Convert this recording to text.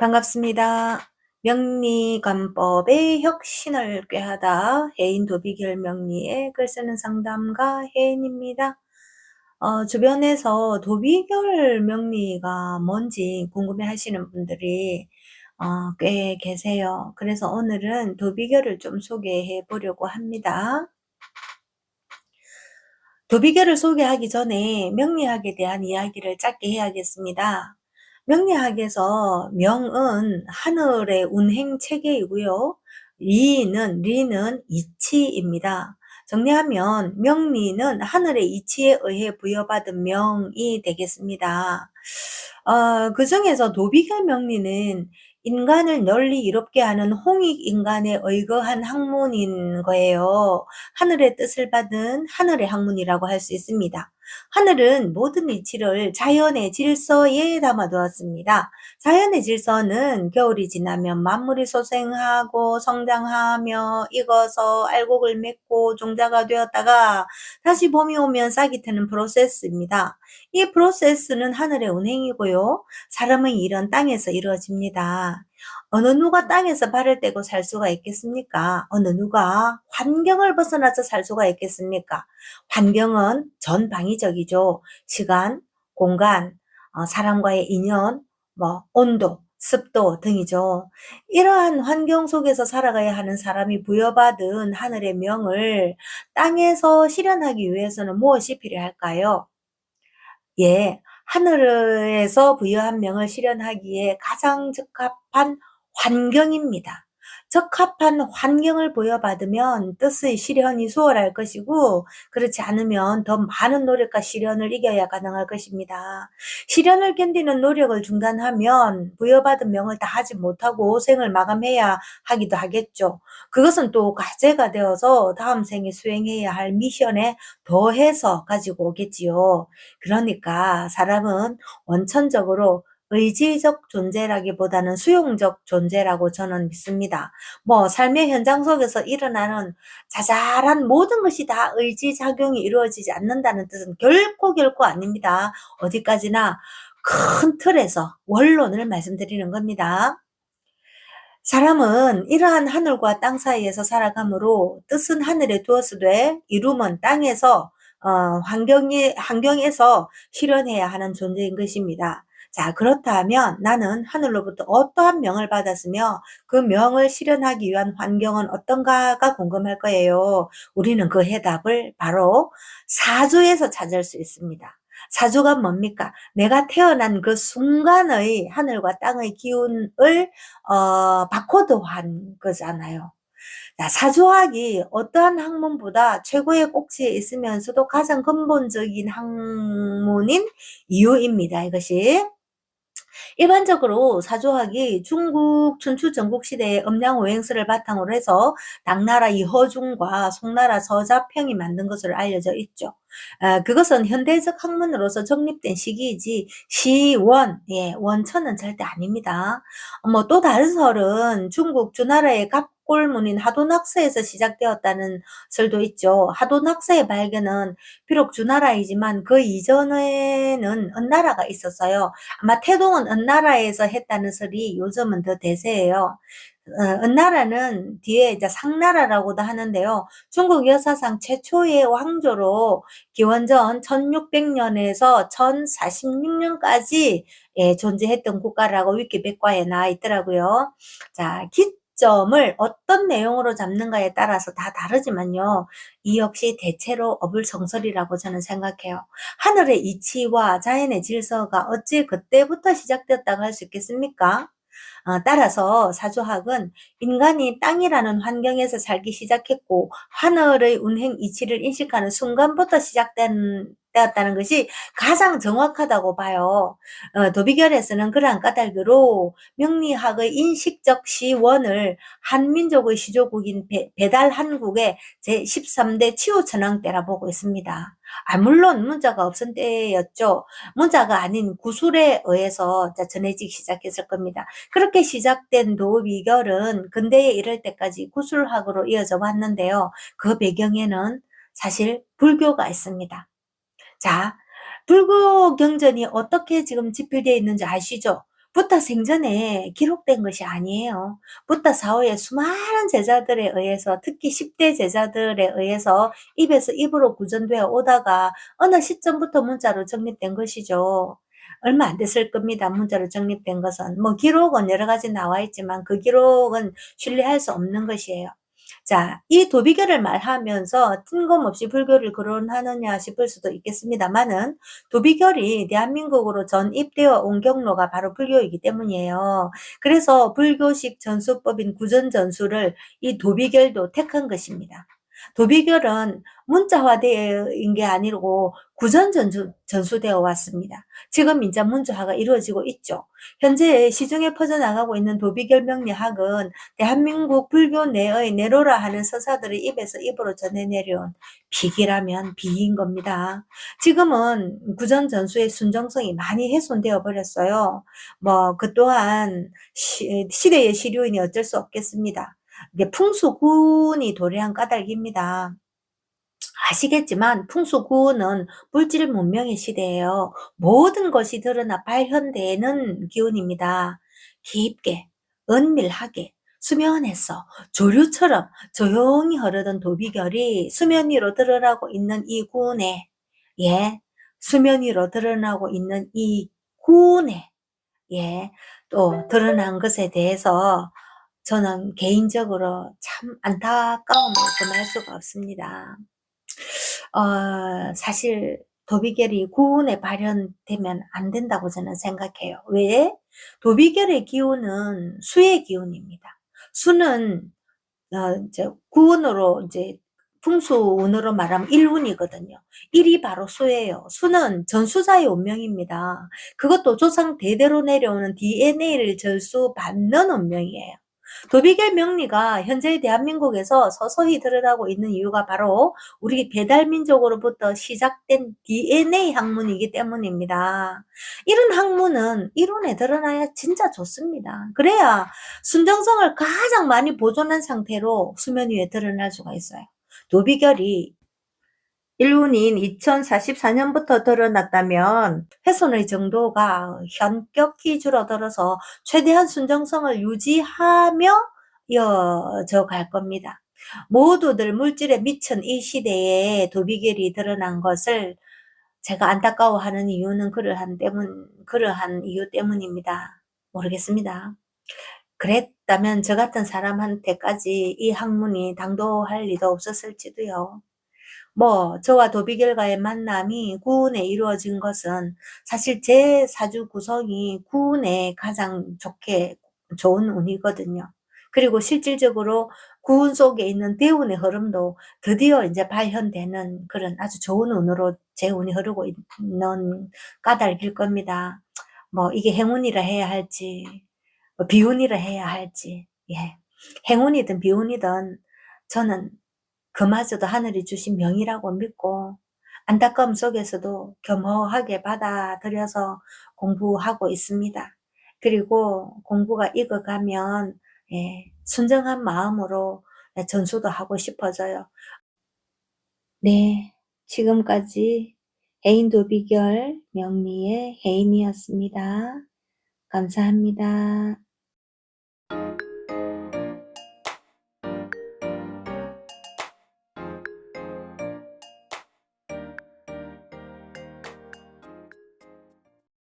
반갑습니다. 명리관법의 혁신을 꾀하다 해인 도비결 명리의 글 쓰는 상담가 혜인입니다. 주변에서 도비결 명리가 뭔지 궁금해 하시는 분들이 꽤 계세요. 그래서 오늘은 도비결을 좀 소개해 보려고 합니다. 도비결을 소개하기 전에 명리학에 대한 이야기를 짧게 해야겠습니다. 명리학에서 명은 하늘의 운행 체계이고요. 리는 이치입니다. 정리하면 명리는 하늘의 이치에 의해 부여받은 명이 되겠습니다. 그 중에서 도비결 명리는 인간을 널리 이롭게 하는 홍익인간에 의거한 학문인 거예요. 하늘의 뜻을 받은 하늘의 학문이라고 할 수 있습니다. 하늘은 모든 이치를 자연의 질서에 담아두었습니다. 자연의 질서는 겨울이 지나면 만물이 소생하고 성장하며 익어서 알곡을 맺고 종자가 되었다가 다시 봄이 오면 싹이 트는 프로세스입니다. 이 프로세스는 하늘의 운행이고요. 사람의 일은 땅에서 이루어집니다. 어느 누가 땅에서 발을 떼고 살 수가 있겠습니까? 어느 누가 환경을 벗어나서 살 수가 있겠습니까? 환경은 전방위적이죠. 시간, 공간, 사람과의 인연, 온도, 습도 등이죠. 이러한 환경 속에서 살아가야 하는 사람이 부여받은 하늘의 명을 땅에서 실현하기 위해서는 무엇이 필요할까요? 예, 하늘에서 부여한 명을 실현하기에 가장 적합한 환경입니다. 적합한 환경을 부여받으면 뜻의 실현이 수월할 것이고, 그렇지 않으면 더 많은 노력과 시련을 이겨야 가능할 것입니다. 시련을 견디는 노력을 중단하면 부여받은 명을 다 하지 못하고 생을 마감해야 하기도 하겠죠. 그것은 또 과제가 되어서 다음 생에 수행해야 할 미션에 더해서 가지고 오겠지요. 그러니까 사람은 원천적으로 의지적 존재라기보다는 수용적 존재라고 저는 믿습니다. 삶의 현장 속에서 일어나는 자잘한 모든 것이 다 의지작용이 이루어지지 않는다는 뜻은 결코 아닙니다. 어디까지나 큰 틀에서 원론을 말씀드리는 겁니다. 사람은 이러한 하늘과 땅 사이에서 살아가므로 뜻은 하늘에 두었으되 이룸은 땅에서 환경에서 실현해야 하는 존재인 것입니다. 자, 그렇다면 나는 하늘로부터 어떠한 명을 받았으며 그 명을 실현하기 위한 환경은 어떤가가 궁금할 거예요. 우리는 그 해답을 바로 사주에서 찾을 수 있습니다. 사주가 뭡니까? 내가 태어난 그 순간의 하늘과 땅의 기운을 바코드화한 거잖아요. 자, 사주학이 어떠한 학문보다 최고의 꼭지에 있으면서도 가장 근본적인 학문인 이유입니다. 이것이. 일반적으로 사조학이 중국 춘추 전국시대의 음양오행설을 바탕으로 해서 당나라 이허중과 송나라 서자평이 만든 것으로 알려져 있죠. 그것은 현대적 학문으로서 정립된 시기이지 시원, 원천은 절대 아닙니다. 또 다른 설은 중국 주나라의 갑골문인 하도낙서에서 시작되었다는 설도 있죠. 하도낙서의 발견은 비록 주나라이지만 그 이전에는 은나라가 있었어요. 아마 태동은 은나라에서 했다는 설이 요즘은 더 대세예요. 은나라는 뒤에 이제 상나라라고도 하는데요. 중국 역사상 최초의 왕조로 기원전 1600년에서 1046년까지 존재했던 국가라고 위키백과에 나와 있더라고요. 자, 기점을 어떤 내용으로 잡는가에 따라서 다 다르지만요. 이 역시 대체로 어불성설이라고 저는 생각해요. 하늘의 이치와 자연의 질서가 어찌 그때부터 시작되었다고 할 수 있겠습니까? 따라서 사주학은 인간이 땅이라는 환경에서 살기 시작했고 하늘의 운행 이치를 인식하는 순간부터 되었다는 것이 가장 정확하다고 봐요. 도비결에서는 그러한 까닭으로 명리학의 인식적 시원을 한민족의 시조국인 배달 한국의 제13대 치우천왕 때라 보고 있습니다. 물론 문자가 없은 때였죠. 문자가 아닌 구술에 의해서 전해지기 시작했을 겁니다. 그렇게 시작된 도비결은 근대에 이를 때까지 구술학으로 이어져 왔는데요. 그 배경에는 사실 불교가 있습니다. 자, 불교 경전이 어떻게 지금 집필되어 있는지 아시죠? 부다 생전에 기록된 것이 아니에요. 부다 사후에 수많은 제자들에 의해서, 특히 10대 제자들에 의해서 입에서 입으로 구전되어 오다가 어느 시점부터 문자로 정립된 것이죠. 얼마 안 됐을 겁니다. 문자로 정립된 것은. 뭐 기록은 여러 가지 나와 있지만 그 기록은 신뢰할 수 없는 것이에요. 자, 이 도비결을 말하면서 뜬금없이 불교를 거론하느냐 싶을 수도 있겠습니다만은, 도비결이 대한민국으로 전입되어 온 경로가 바로 불교이기 때문이에요. 그래서 불교식 전수법인 구전전수를 이 도비결도 택한 것입니다. 도비결은 문자화된 게 아니고 전수되어 왔습니다. 지금 이제 문자화가 이루어지고 있죠. 현재 시중에 퍼져나가고 있는 도비결 명리학은 대한민국 불교 내의 내로라 하는 서사들의 입에서 입으로 전해내려온 비기라면 비인 겁니다. 지금은 구전 전수의 순정성이 많이 훼손되어 버렸어요. 뭐 그 또한 시대의 시류이니 어쩔 수 없겠습니다. 이게 풍수군이 도래한 까닭입니다. 아시겠지만 풍수구는 물질 문명의 시대예요. 모든 것이 드러나 발현되는 기운입니다. 깊게, 은밀하게, 수면에서 조류처럼 조용히 흐르던 도비결이 수면 위로 드러나고 있는 이 구운에, 예, 수면 위로 드러나고 있는 이 구운에, 예, 또 드러난 것에 대해서 저는 개인적으로 참 안타까움을 금할 수가 없습니다. 사실 도비결이 구운에 발현되면 안 된다고 저는 생각해요. 왜? 도비결의 기운은 수의 기운입니다. 수는 이제 구운으로 이제 풍수운으로 말하면 일운이거든요. 일이 바로 수예요. 수는 전수자의 운명입니다. 그것도 조상 대대로 내려오는 DNA를 전수받는 운명이에요. 도비결 명리가 현재 대한민국에서 서서히 드러나고 있는 이유가 바로 우리 배달민족으로부터 시작된 DNA 학문이기 때문입니다. 이런 학문은 이론에 드러나야 진짜 좋습니다. 그래야 순정성을 가장 많이 보존한 상태로 수면 위에 드러날 수가 있어요. 도비결이 일운인 2044년부터 드러났다면 훼손의 정도가 현격히 줄어들어서 최대한 순정성을 유지하며 이어져 갈 겁니다. 모두들 물질에 미친 이 시대에 도비결이 드러난 것을 제가 안타까워하는 이유는 그러한 이유 때문입니다. 모르겠습니다. 그랬다면 저 같은 사람한테까지 이 학문이 당도할 리도 없었을지도요. 뭐 저와 도비결과의 만남이 구운에 이루어진 것은 사실 제 사주 구성이 구운에 가장 좋은 운이거든요. 그리고 실질적으로 구운 속에 있는 대운의 흐름도 드디어 이제 발현되는 그런 아주 좋은 운으로 제 운이 흐르고 있는 까닭일 겁니다. 뭐 이게 행운이라 해야 할지 뭐 비운이라 해야 할지, 예. 행운이든 비운이든 저는 그마저도 하늘이 주신 명이라고 믿고 안타까움 속에서도 겸허하게 받아들여서 공부하고 있습니다. 그리고 공부가 익어가면 순정한 마음으로 전수도 하고 싶어져요. 네, 지금까지 해인도비결 명리의 해인이었습니다. 감사합니다.